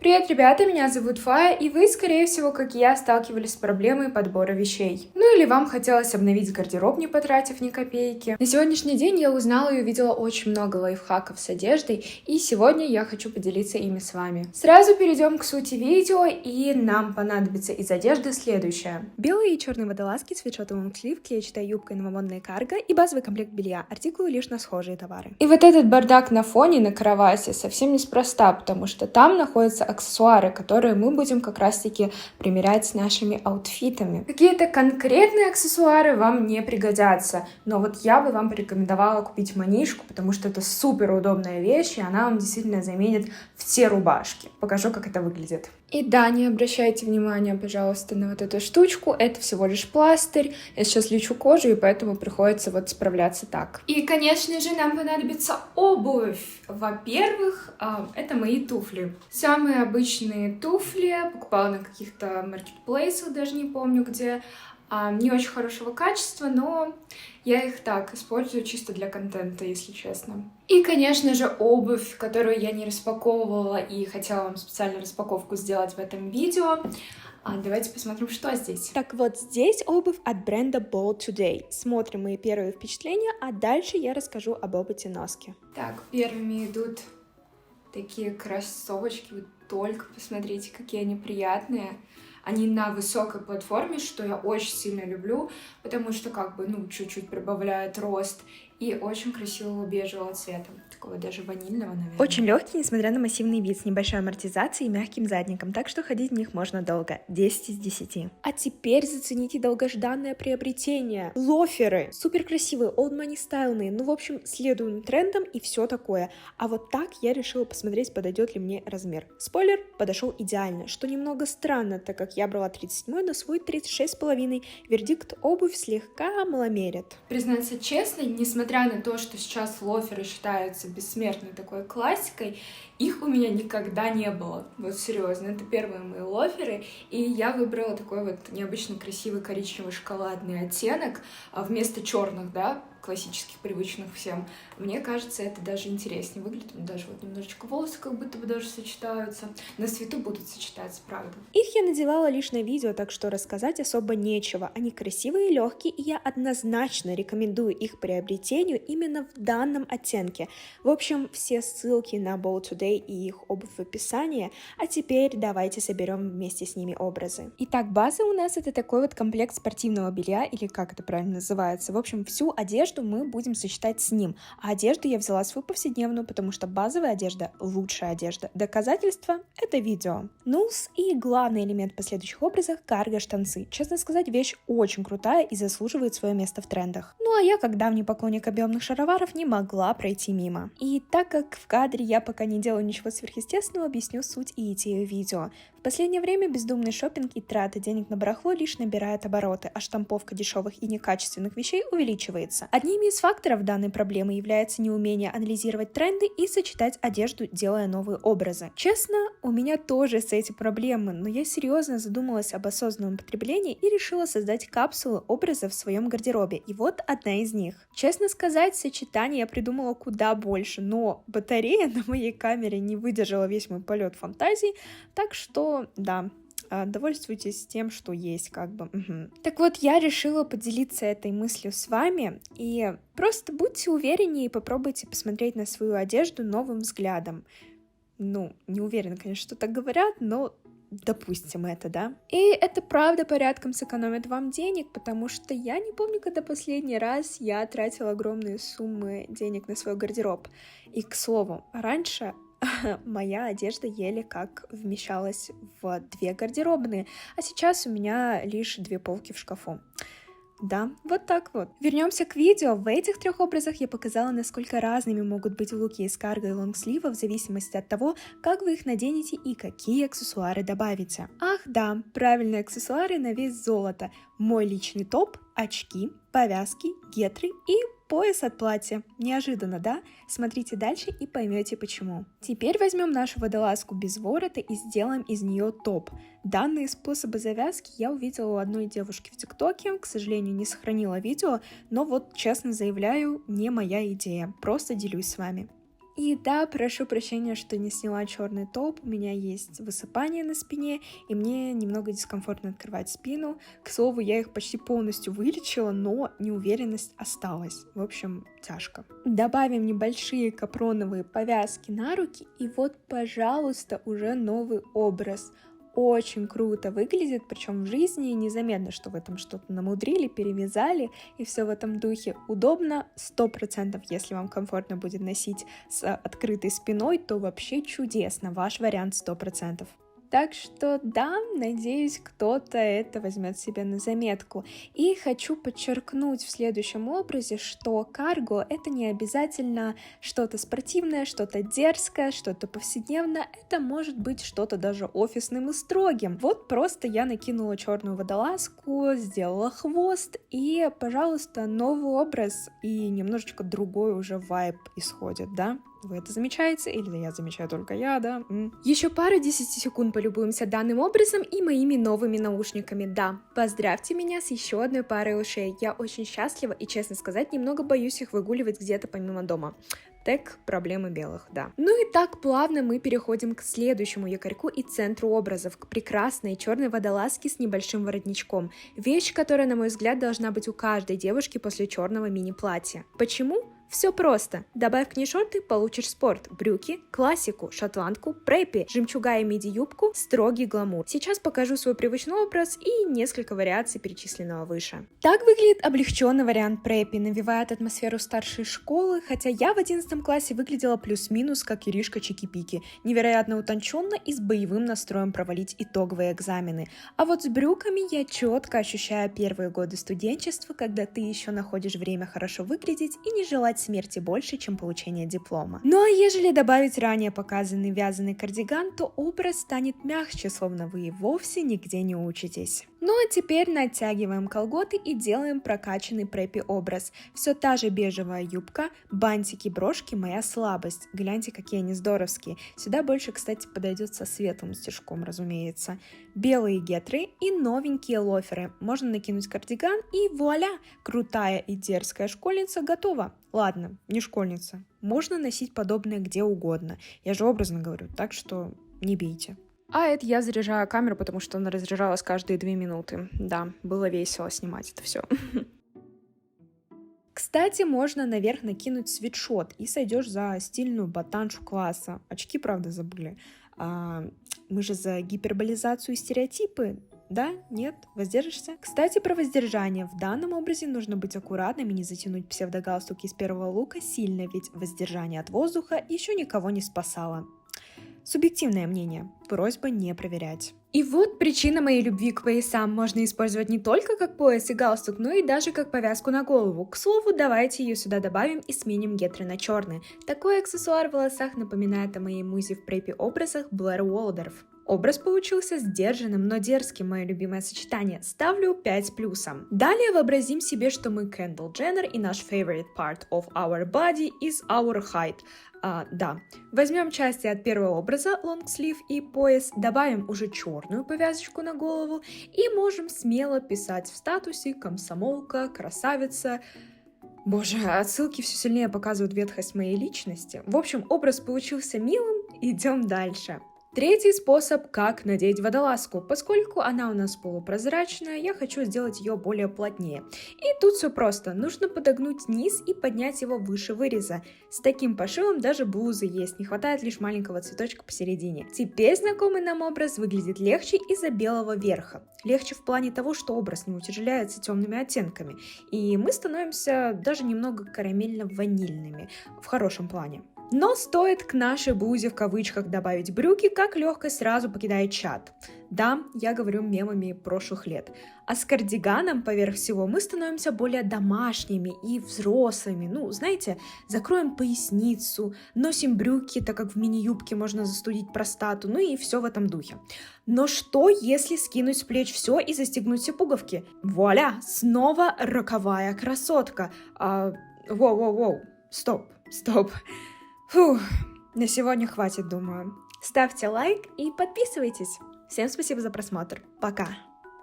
Привет, ребята, меня зовут Фая, и вы, скорее всего, как и я, сталкивались с проблемой подбора вещей. Ну или вам хотелось обновить гардероб, не потратив ни копейки. На сегодняшний день я узнала и увидела очень много лайфхаков с одеждой, и сегодня я хочу поделиться ими с вами. Сразу перейдем к сути видео, и нам понадобится из одежды следующее. Белые и черные водолазки, свитшотовый слив, клетчатая юбка и новомодная карго, и базовый комплект белья, артикулы лишь на схожие товары. И вот этот бардак на фоне, на кровати, совсем неспроста, потому что там находятся аксессуары, которые мы будем как раз-таки примерять с нашими аутфитами. Какие-то конкретные аксессуары вам не пригодятся, но вот я бы вам порекомендовала купить манишку, потому что это супер удобная вещь, и она вам действительно заменит все рубашки. Покажу, как это выглядит. И да, не обращайте внимания, пожалуйста, на вот эту штучку, это всего лишь пластырь, я сейчас лечу кожу, и поэтому приходится вот справляться так. И, конечно же, нам понадобится обувь. Во-первых, это мои туфли. Самые обычные туфли, покупала на каких-то маркетплейсах, даже не помню где, не очень хорошего качества, но я их так использую чисто для контента, если честно. И, конечно же, обувь, которую я не распаковывала и хотела вам специально распаковку сделать в этом видео. Давайте посмотрим, что здесь. Так вот, здесь обувь от бренда Bold Today. Смотрим мои первые впечатления, а дальше я расскажу об опыте носки. Так, первыми идут такие кроссовочки. Вы только посмотрите, какие они приятные. Они на высокой платформе, что я очень сильно люблю, потому что чуть-чуть прибавляет рост. И очень красивого бежевого цвета. Такого даже ванильного, наверное. Очень легкий, несмотря на массивный вид, с небольшой амортизацией и мягким задником, так что ходить в них можно долго. 10 из 10. А теперь зацените долгожданное приобретение. Лоферы. Супер красивые, old money стайлные. Ну, в общем, следуем трендам и все такое. А вот так я решила посмотреть, подойдет ли мне размер. Спойлер, подошел идеально, что немного странно, так как я брала 37, но свой 36,5. Вердикт: обувь слегка маломерит. Признаться честно, несмотря на то, что сейчас лоферы считаются бессмертной такой классикой, их у меня никогда не было. Вот серьезно, это первые мои лоферы, и я выбрала такой вот необычно красивый коричневый шоколадный оттенок вместо черных, да, классических, привычных всем. Мне кажется, это даже интереснее выглядит. Даже вот немножечко волосы как будто бы даже сочетаются. На свету будут сочетаться, правда. Их я надевала лишь на видео, так что рассказать особо нечего. Они красивые и легкие, и я однозначно рекомендую их приобретению именно в данном оттенке. В общем, все ссылки на Bold Today и их обувь в описании. А теперь давайте соберем вместе с ними образы. Итак, база у нас это такой вот комплект спортивного белья, или как это правильно называется. В общем, всю одежду мы будем сочетать с ним, а одежду я взяла свою повседневную, потому что базовая одежда — лучшая одежда. Доказательство — это видео. Ну и главный элемент в последующих образах — карго-штанцы. Честно сказать, вещь очень крутая и заслуживает свое место в трендах. Ну а я, как давний поклонник объемных шароваров, не могла пройти мимо. И так как в кадре я пока не делаю ничего сверхъестественного, объясню суть и идею видео. В последнее время бездумный шопинг и траты денег на барахло лишь набирает обороты, а штамповка дешевых и некачественных вещей увеличивается. Одним из факторов данной проблемы является неумение анализировать тренды и сочетать одежду, делая новые образы. Честно, у меня тоже с этим проблемы, но я серьезно задумалась об осознанном потреблении и решила создать капсулы образов в своем гардеробе, и вот одна из них. Честно сказать, сочетаний я придумала куда больше, но батарея на моей камере не выдержала весь мой полет фантазий, так что да, довольствуйтесь тем, что есть, как бы. Так вот, я решила поделиться этой мыслью с вами, и просто будьте увереннее и попробуйте посмотреть на свою одежду новым взглядом. Ну, не уверена, конечно, что так говорят, но допустим это, да? И это правда порядком сэкономит вам денег, потому что я не помню, когда последний раз я тратила огромные суммы денег на свой гардероб. И, к слову, раньше моя одежда еле как вмещалась в 2 гардеробные, а сейчас у меня лишь 2 полки в шкафу. Да, вот так вот. Вернемся к видео. В этих 3 образах я показала, насколько разными могут быть луки из карго и лонгслива в зависимости от того, как вы их наденете и какие аксессуары добавите. Ах да, правильные аксессуары на вес золота. Мой личный топ, очки, повязки, гетры и пояс от платья. Неожиданно, да? Смотрите дальше и поймете почему. Теперь возьмем нашу водолазку без ворота и сделаем из нее топ. Данные способы завязки я увидела у одной девушки в ТикТоке, к сожалению, не сохранила видео, но вот честно заявляю, не моя идея, просто делюсь с вами. И да, прошу прощения, что не сняла черный топ, у меня есть высыпание на спине, и мне немного дискомфортно открывать спину. К слову, я их почти полностью вылечила, но неуверенность осталась. В общем, тяжко. Добавим небольшие капроновые повязки на руки, и вот, пожалуйста, уже новый образ. Очень круто выглядит, причем в жизни незаметно, что в этом что-то намудрили, перевязали, и все в этом духе. Удобно 100%, если вам комфортно будет носить с открытой спиной, то вообще чудесно, ваш вариант 100%. Так что да, надеюсь, кто-то это возьмет себе на заметку. И хочу подчеркнуть в следующем образе, что карго — это не обязательно что-то спортивное, что-то дерзкое, что-то повседневное. Это может быть что-то даже офисным и строгим. Вот просто я накинула черную водолазку, сделала хвост, и, пожалуйста, новый образ и немножечко другой уже вайб исходит, да? Вы это замечаете? Или я замечаю только я, да? Еще пару 10 секунд полюбуемся данным образом и моими новыми наушниками. Да, поздравьте меня с еще одной парой ушей. Я очень счастлива и, честно сказать, немного боюсь их выгуливать где-то помимо дома. Тег проблемы белых, да. Ну и так плавно мы переходим к следующему якорьку и центру образов, к прекрасной черной водолазке с небольшим воротничком. Вещь, которая, на мой взгляд, должна быть у каждой девушки после черного мини-платья. Почему? Все просто. Добавь к ней шорты, получишь спорт, брюки, классику, шотландку, преппи, жемчуга и миди-юбку, строгий гламур. Сейчас покажу свой привычный образ и несколько вариаций перечисленного выше. Так выглядит облегченный вариант преппи, навевает атмосферу старшей школы, хотя я в 11 классе выглядела плюс-минус как Иришка Чики-Пики, невероятно утонченно и с боевым настроем провалить итоговые экзамены. А вот с брюками я четко ощущаю первые годы студенчества, когда ты еще находишь время хорошо выглядеть и не желать смерти больше, чем получение диплома. Ну а ежели добавить ранее показанный вязаный кардиган, то образ станет мягче, словно вы и вовсе нигде не учитесь. Ну а теперь натягиваем колготы и делаем прокачанный преппи образ. Все та же бежевая юбка, бантики, брошки — моя слабость. Гляньте, какие они здоровские. Сюда больше, кстати, подойдет со светлым стежком, разумеется. Белые гетры и новенькие лоферы. Можно накинуть кардиган и вуаля! Крутая и дерзкая школьница готова. Ладно, не школьница. Можно носить подобное где угодно. Я же образно говорю, так что не бейте. А это я заряжаю камеру, потому что она разряжалась каждые 2 минуты. Да, было весело снимать это все. Кстати, можно наверх накинуть свитшот и сойдешь за стильную ботаншу класса. Очки, правда, забыли. Мы же за гиперболизацию и стереотипы. Да? Нет? Воздержишься? Кстати, про воздержание. В данном образе нужно быть аккуратным и не затянуть псевдогалстук из первого лука сильно, ведь воздержание от воздуха еще никого не спасало. Субъективное мнение. Просьба не проверять. И вот причина моей любви к поясам. Можно использовать не только как пояс и галстук, но и даже как повязку на голову. К слову, давайте ее сюда добавим и сменим гетры на черные. Такой аксессуар в волосах напоминает о моей музе в преппи образах Блэр Уолдорф. Образ получился сдержанным, но дерзким, мое любимое сочетание. Ставлю 5 с плюсом. Далее вообразим себе, что мы Кендалл Дженнер, и наш favorite part of our body is our height. Да. Возьмем части от первого образа, лонгслив и пояс, добавим уже черную повязочку на голову и можем смело писать в статусе «комсомолка», «красавица». Боже, отсылки все сильнее показывают ветхость моей личности. В общем, образ получился милым, идем дальше. Третий способ, как надеть водолазку. Поскольку она у нас полупрозрачная, я хочу сделать ее более плотнее. И тут все просто. Нужно подогнуть низ и поднять его выше выреза. С таким пошивом даже блузы есть, не хватает лишь маленького цветочка посередине. Теперь знакомый нам образ выглядит легче из-за белого верха. Легче в плане того, что образ не утяжеляется темными оттенками. И мы становимся даже немного карамельно-ванильными, в хорошем плане. Но стоит к нашей блузе в кавычках добавить брюки, как легкость сразу покидает чат. Да, я говорю мемами прошлых лет. А с кардиганом поверх всего мы становимся более домашними и взрослыми. Ну, знаете, закроем поясницу, носим брюки, так как в мини-юбке можно застудить простату, ну и все в этом духе. Но что, если скинуть с плеч все и застегнуть все пуговки? Вуаля, снова роковая красотка. Воу, стоп. Фух, на сегодня хватит, думаю. Ставьте лайк и подписывайтесь. Всем спасибо за просмотр. Пока!